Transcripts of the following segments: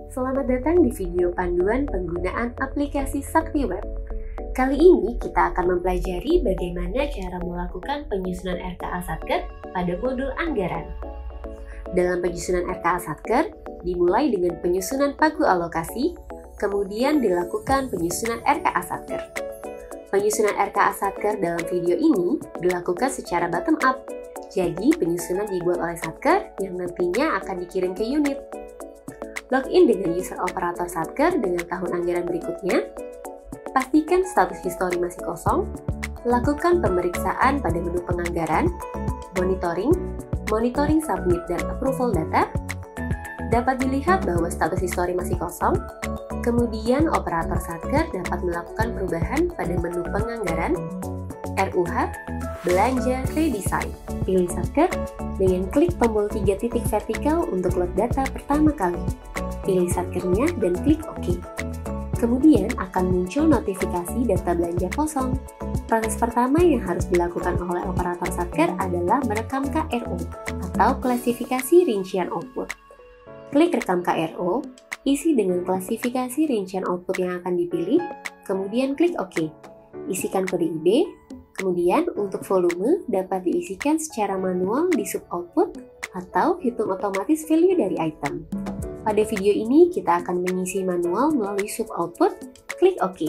Selamat datang di video panduan penggunaan aplikasi Sakti Web. Kali ini kita akan mempelajari bagaimana cara melakukan penyusunan RKA Satker pada modul anggaran. Dalam penyusunan RKA Satker, dimulai dengan penyusunan pagu alokasi, kemudian dilakukan penyusunan RKA Satker. Penyusunan RKA Satker dalam video ini dilakukan secara bottom up. Jadi, penyusunan dibuat oleh Satker yang nantinya akan dikirim ke unit. Login dengan user operator Satker dengan tahun anggaran berikutnya. Pastikan status histori masih kosong. Lakukan pemeriksaan pada menu penganggaran, monitoring submit dan approval data. Dapat dilihat bahwa status histori masih kosong. Kemudian operator Satker dapat melakukan perubahan pada menu penganggaran, RUH, belanja, redesign. Pilih Satker dengan klik tombol 3 titik vertikal untuk load data pertama kali. Pilih Satkernya dan klik OK. Kemudian akan muncul notifikasi data belanja kosong. Proses pertama yang harus dilakukan oleh operator Satker adalah merekam KRO atau klasifikasi rincian output. Klik rekam KRO, isi dengan klasifikasi rincian output yang akan dipilih, kemudian klik OK. Isikan kode IB. Kemudian, untuk volume dapat diisikan secara manual di sub output atau hitung otomatis value dari item. Pada video ini, kita akan mengisi manual melalui sub output, klik OK.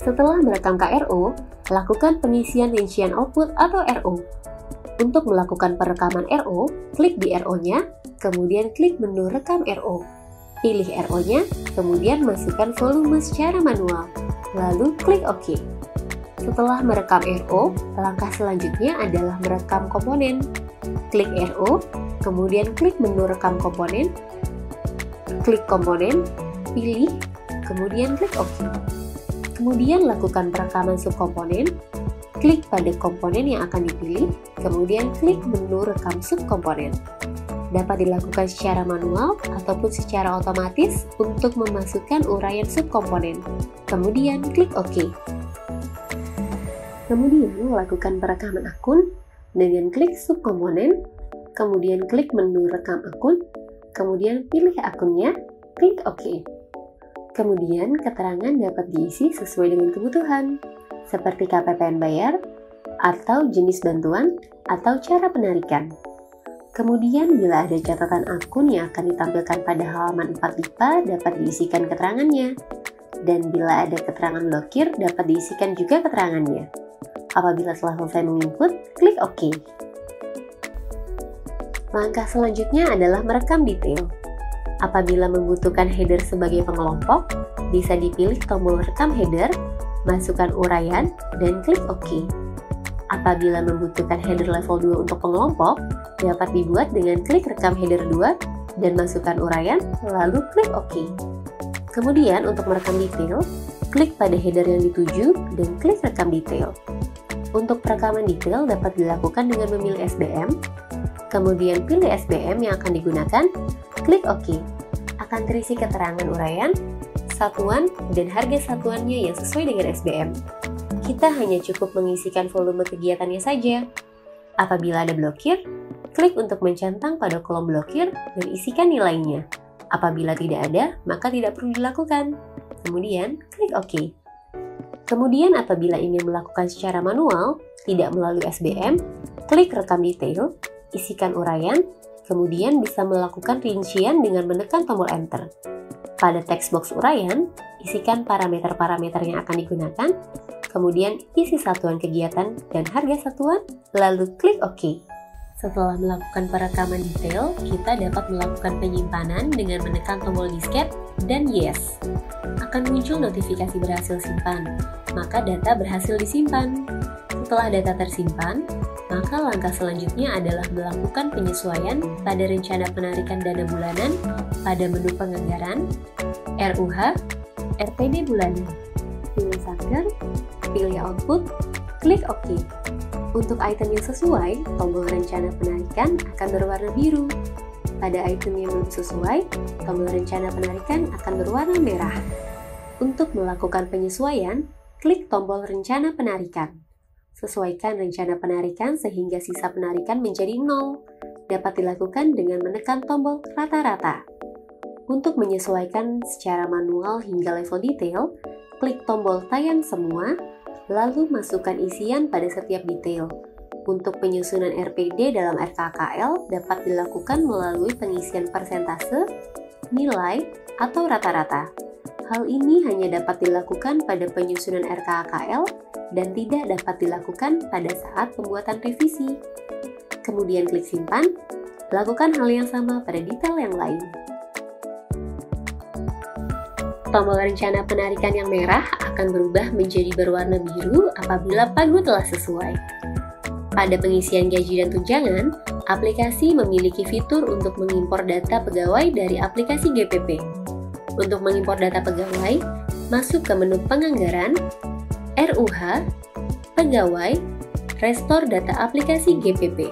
Setelah merekam KRO, lakukan pengisian rincian output atau RO. Untuk melakukan perekaman RO, klik di RO-nya, kemudian klik menu rekam RO. Pilih RO-nya, kemudian masukkan volume secara manual, lalu klik OK. Setelah merekam RO, langkah selanjutnya adalah merekam komponen. Klik RO, kemudian klik menu rekam komponen, klik komponen, pilih, kemudian klik OK. Kemudian lakukan perekaman subkomponen, klik pada komponen yang akan dipilih, kemudian klik menu rekam subkomponen. Dapat dilakukan secara manual ataupun secara otomatis untuk memasukkan uraian subkomponen. Kemudian klik OK. Kemudian lakukan perekaman akun dengan klik subkomponen, kemudian klik menu rekam akun, kemudian pilih akunnya, klik OK. Kemudian keterangan dapat diisi sesuai dengan kebutuhan, seperti KPPN bayar, atau jenis bantuan, atau cara penarikan. Kemudian bila ada catatan akun yang akan ditampilkan pada halaman 4 IPA dapat diisikan keterangannya. Dan bila ada keterangan blokir dapat diisikan juga keterangannya. Apabila telah selesai menginput, klik OK. Langkah selanjutnya adalah merekam detail. Apabila membutuhkan header sebagai pengelompok, bisa dipilih tombol rekam header, masukkan uraian, dan klik OK. Apabila membutuhkan header level 2 untuk pengelompok, dapat dibuat dengan klik rekam header 2 dan masukkan uraian, lalu klik OK. Kemudian untuk merekam detail, klik pada header yang dituju dan klik rekam detail. Untuk perekaman detail dapat dilakukan dengan memilih SBM, kemudian pilih SBM yang akan digunakan, klik OK. Akan terisi keterangan uraian, satuan, dan harga satuannya yang sesuai dengan SBM. Kita hanya cukup mengisikan volume kegiatannya saja. Apabila ada blokir, klik untuk mencentang pada kolom blokir dan isikan nilainya. Apabila tidak ada, maka tidak perlu dilakukan. Kemudian, klik OK. Kemudian apabila ingin melakukan secara manual, tidak melalui SBM, klik rekam detail, isikan uraian, kemudian bisa melakukan rincian dengan menekan tombol Enter. Pada text box uraian, isikan parameter-parameter yang akan digunakan, kemudian isi satuan kegiatan dan harga satuan, lalu klik OK. Setelah melakukan perekaman detail, kita dapat melakukan penyimpanan dengan menekan tombol disket dan Yes. Akan muncul notifikasi berhasil simpan, maka data berhasil disimpan. Setelah data tersimpan, maka langkah selanjutnya adalah melakukan penyesuaian pada rencana penarikan dana bulanan pada menu penganggaran, RUH, RPD bulanan. Pilih Satker, pilih output, klik OK. Untuk item yang sesuai, tombol rencana penarikan akan berwarna biru. Pada item yang belum sesuai, tombol rencana penarikan akan berwarna merah. Untuk melakukan penyesuaian, klik tombol rencana penarikan. Sesuaikan rencana penarikan sehingga sisa penarikan menjadi 0. Dapat dilakukan dengan menekan tombol rata-rata. Untuk menyesuaikan secara manual hingga level detail, klik tombol tayang semua, lalu masukkan isian pada setiap detail. Untuk penyusunan RPD dalam RKKL dapat dilakukan melalui pengisian persentase, nilai, atau rata-rata. Hal ini hanya dapat dilakukan pada penyusunan RKKL dan tidak dapat dilakukan pada saat pembuatan revisi. Kemudian klik simpan, lakukan hal yang sama pada detail yang lain. Tombol rencana penarikan yang merah akan berubah menjadi berwarna biru apabila pagu telah sesuai. Pada pengisian gaji dan tunjangan, aplikasi memiliki fitur untuk mengimpor data pegawai dari aplikasi GPP. Untuk mengimpor data pegawai, masuk ke menu Penganggaran, RUH, Pegawai, Restore Data Aplikasi GPP.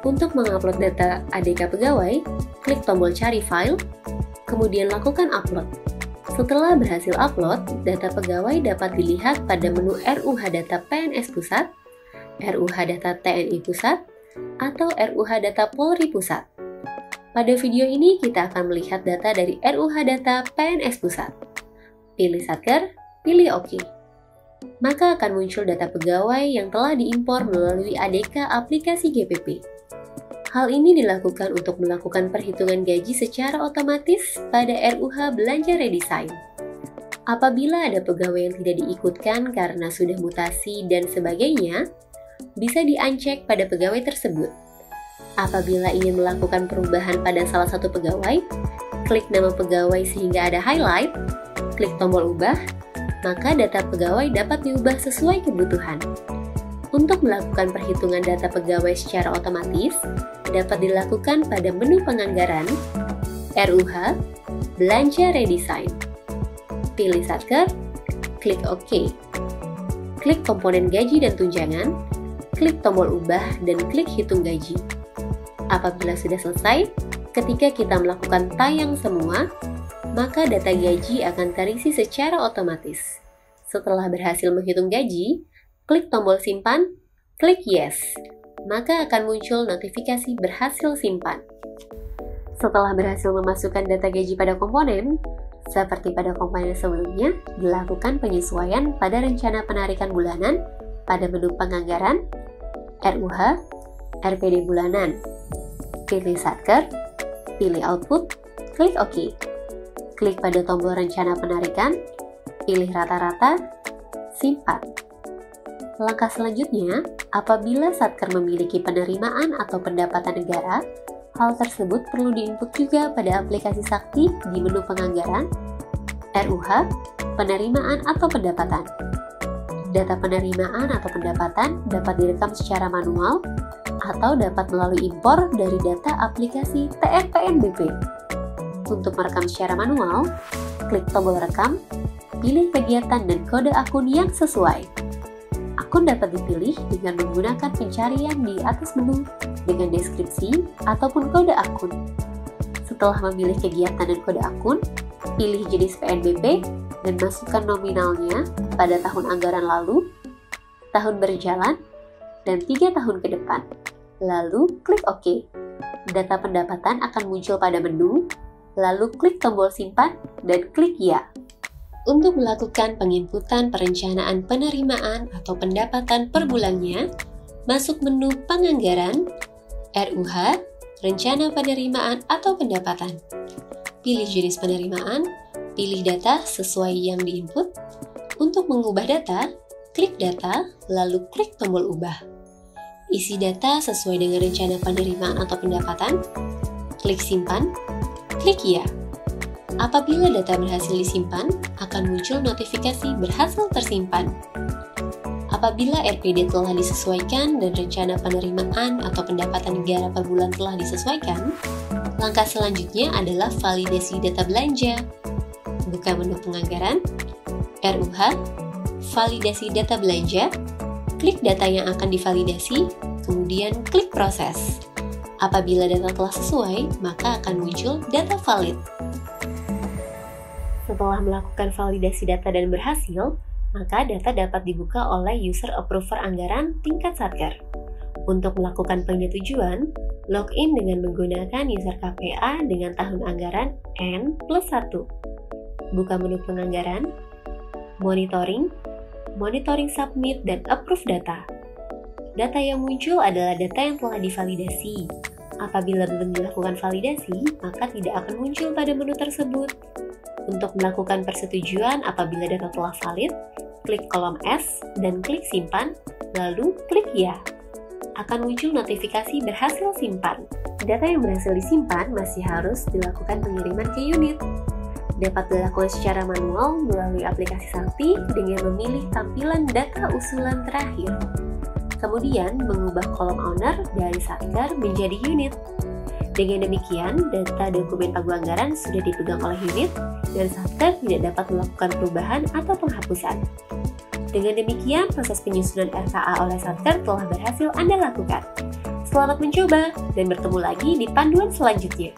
Untuk mengupload data ADK pegawai, klik tombol Cari File, kemudian lakukan upload. Setelah berhasil upload, data pegawai dapat dilihat pada menu RUH Data PNS Pusat, RUH Data TNI Pusat, atau RUH Data Polri Pusat. Pada video ini kita akan melihat data dari RUH Data PNS Pusat. Pilih Satker, pilih OK. Maka akan muncul data pegawai yang telah diimpor melalui ADK aplikasi GPP. Hal ini dilakukan untuk melakukan perhitungan gaji secara otomatis pada RUH Belanja Redesign. Apabila ada pegawai yang tidak diikutkan karena sudah mutasi dan sebagainya, bisa di-uncheck pada pegawai tersebut. Apabila ingin melakukan perubahan pada salah satu pegawai, klik nama pegawai sehingga ada highlight, klik tombol ubah, maka data pegawai dapat diubah sesuai kebutuhan. Untuk melakukan perhitungan data pegawai secara otomatis, dapat dilakukan pada menu Penganggaran, RUH, Belanja Redesign. Pilih Satker, klik OK. Klik komponen gaji dan tunjangan, klik tombol ubah dan klik hitung gaji. Apabila sudah selesai, ketika kita melakukan tayang semua, maka data gaji akan terisi secara otomatis. Setelah berhasil menghitung gaji, klik tombol simpan, klik yes, maka akan muncul notifikasi berhasil simpan. Setelah berhasil memasukkan data gaji pada komponen, seperti pada komponen sebelumnya, dilakukan penyesuaian pada rencana penarikan bulanan pada menu Penganggaran, RUH, RPD bulanan. Pilih Satker, pilih Output, klik OK. Klik pada tombol rencana penarikan, pilih rata-rata, simpan. Langkah selanjutnya, apabila Satker memiliki penerimaan atau pendapatan negara, hal tersebut perlu diinput juga pada aplikasi Sakti di menu Penganggaran, RUH, Penerimaan atau Pendapatan. Data penerimaan atau pendapatan dapat direkam secara manual atau dapat melalui impor dari data aplikasi TRPNBP. Untuk merekam secara manual, klik tombol rekam, pilih kegiatan dan kode akun yang sesuai. Akun dapat dipilih dengan menggunakan pencarian di atas menu dengan deskripsi ataupun kode akun. Setelah memilih kegiatan dan kode akun, pilih jenis PNBP dan masukkan nominalnya pada tahun anggaran lalu, tahun berjalan, dan 3 tahun ke depan. Lalu klik OK. Data pendapatan akan muncul pada menu, lalu klik tombol simpan dan klik ya. Untuk melakukan penginputan perencanaan penerimaan atau pendapatan per bulannya, masuk menu Penganggaran, RUH, Rencana Penerimaan atau Pendapatan. Pilih jenis penerimaan, pilih data sesuai yang diinput. Untuk mengubah data, klik data, lalu klik tombol ubah. Isi data sesuai dengan rencana penerimaan atau pendapatan, klik simpan, klik ya. Apabila data berhasil disimpan, akan muncul notifikasi berhasil tersimpan. Apabila RPD telah disesuaikan dan rencana penerimaan atau pendapatan negara per bulan telah disesuaikan, langkah selanjutnya adalah validasi data belanja. Buka menu Penganggaran, RUH, Validasi Data Belanja, klik data yang akan divalidasi, kemudian klik Proses. Apabila data telah sesuai, maka akan muncul data valid. Setelah melakukan validasi data dan berhasil, maka data dapat dibuka oleh user approver anggaran tingkat Satker. Untuk melakukan penyetujuan, Login dengan menggunakan user KPA dengan tahun anggaran N+1. Buka menu penganggaran, monitoring, monitoring submit, dan approve data. Data yang muncul adalah data yang telah divalidasi. Apabila belum dilakukan validasi, maka tidak akan muncul pada menu tersebut. Untuk melakukan persetujuan apabila data telah valid, klik kolom S dan klik simpan, lalu klik ya. Akan muncul notifikasi berhasil simpan. Data yang berhasil disimpan masih harus dilakukan pengiriman ke unit. Dapat dilakukan secara manual melalui aplikasi Sakti dengan memilih tampilan data usulan terakhir. Kemudian mengubah kolom owner dari Satker menjadi unit. Dengan demikian, data dokumen pagu anggaran sudah dipegang oleh unit dan Satker tidak dapat melakukan perubahan atau penghapusan. Dengan demikian, proses penyusunan RKA oleh Satker telah berhasil Anda lakukan. Selamat mencoba dan bertemu lagi di panduan selanjutnya.